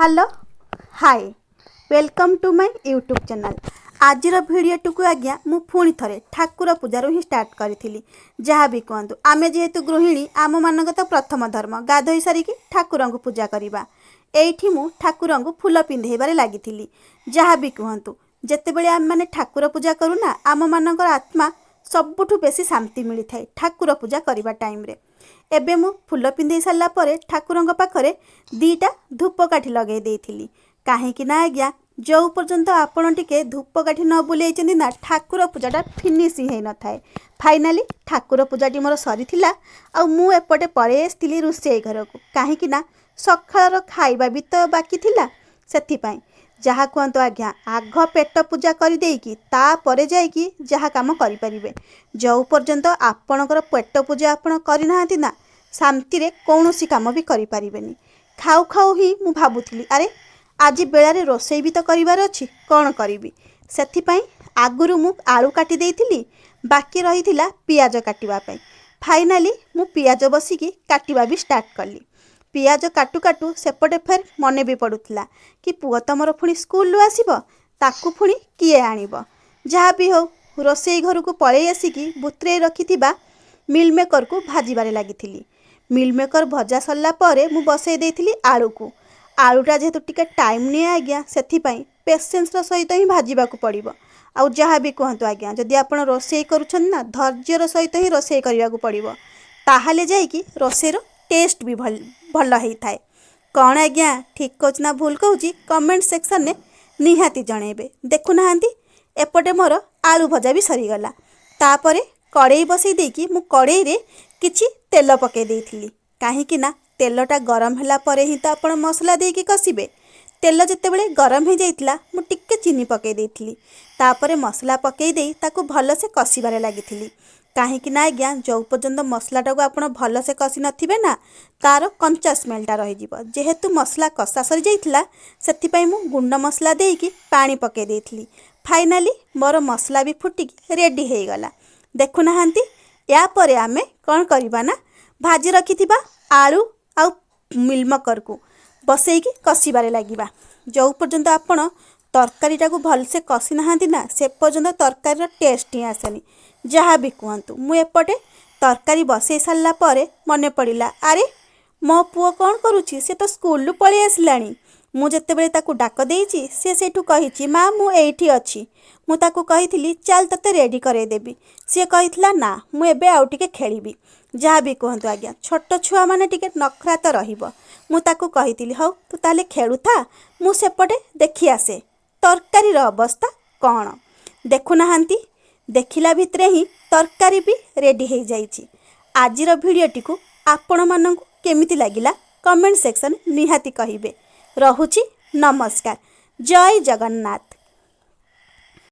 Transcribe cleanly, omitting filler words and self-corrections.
Hello hi welcome to my YouTube channel. आजिर video को आज्ञा मु पुणी थे ठाकुर पूजार ही स्टार्ट करी जहाँ भी कहतु आमे जेहेतु गृहिणी आम मान तो प्रथम धर्म गाधोई सारिकी ठाकुर को पूजा करवा। एठी मु ठाकुर को फूल पिंधेबारे लगी जहाँ भी कहतु जितेबले आम मैंने ठाकुर पूजा करूना आम मान आत्मा सबुठु बेसी शांति मिली थाए ठाकुर पूजा करने टाइम रे। एबे मु फूल पिंधे सारा पर ठाकुर पाखरे दीटा धूपकाठी लगे देइथिली कहीं ना आज्ञा जो पर्यंत आपण टिके धूपकाठी न बुले ना ठाकुर पूजाटा फिनिश ही न थाए। फाइनाली ठाकुर पूजाटी मोर सरी आ मु एपटे पड़े आसती रोषे घर को कहीं ना सकाळर खाइबा भी तो बाकी थिला सेथिपाई जहाँ कहतु आज्ञा आग पेट पूजा करदेकी तापर जाइकी जहाँ कम करें जो पर्यंत आपणकर पेट पूजा आपण करना ना शांति रे कौन सी काम भी करें। खाऊ खाऊ ही मु भाबुली अरे आज बेलारे रोषे भी तो करार अच्छी कौन करी से आगुरी मु आलू काटी देइथिली बाकी रही पियाज काटापी। फाइनाली मु पियाज बसिकी काटिबा भी स्टार्ट कली। पियाज काटू काटू सेपटे फेर मने भी पड़ूला कि पुआ तुमर पुणी स्कूल आसब ताकू पुणी किए आणब। जहाँ भी हो रोषे घर को पलि आसिकी बुतरे रखि मिल मेकर को भाजबार लगी। मिल मेकर भजा सरला परे मु बसई देइथिली आलू को। आलूटा जेहेतु टिके टाइम नहीं आज्ञा से पेसेंस सहित ही भाजवा पड़ो। आउ जहाँ भी कहतु आज्ञा जदि आप रोषे करुना धैर्यर सहित ही रोषे करने को पड़ो ताहले जाइकी रोषेर टेस्ट भी भल होता है। कौन आज्ञा ठीक कौच ना भूल कहूँ कमेंट सेक्शन में निहाती जनइबे। देखुना एपटे मोर आलू भजा भी सरीगला तापर कड़े बसई देकी मु कड़े रे किछि तेल पके देइथिली कहीं ना तेलटा गरम होला परे ही तो आपण मसला देकी कसिबे। तेल जितेबले गरम हो जाइतिला मु टिक्के चीनी पके देइथिली तापर मसला पके देई ताकू भल से कसिबारे लागिथिली कहीं ना आज्ञा जो पर्यंत मसलाटा को आपण भल से कसी नथिबे ना तार कंचा स्मेलटा रही जेहेतु मसला कषा सरी जाइतिला सेथिपई मु गुंड मसला देकी पानी पके देइथिली। फाइनाली मोर मसला भी फुटिकी रेडी हो गला। देखुना या परे आमे कौन करबा ना भाजी रखिथिबा आलू आउ मिलमकर को बसईकी कषिबारे लागिबा। जो पर्यंत आपण तरकारीटा को भल से कषि नहांती ना से पर्यंत तरकारी टेस्ट ही आसेनी। जहाँ भी कहतु मु एपटे तरकारी बसई सारा पर मने पड़ा अरे मो पुओ कौन करुच्ची से तो स्कूल पलि आसलानी। मु जेतेबेले ताकू डाक देइची से सेठू कहिची माँ मु एठी अच्छी। मु ताकू कहिथिली चल तते रेडी करे देबी सी कहिथिला ना मु एबे आउ टिके खेलिबी। जहाँ भी कहतु आज्ञा छोट छुआ माने टिके नखरा तो रहिबो। मु ताकू कहिथिली हौ तू ताले खेलु था मु सेपटे देखि आसे तरकारीर अवस्था कौन। देखुना देखिला भितरे ही तरकारी भी रेडी हो जाइछि। आजिर भिडियोटी को आपण माननकु केमिति लागिला कमेंट सेक्शन निहाती कहिबे। रहुछि नमस्कार। जय जगन्नाथ।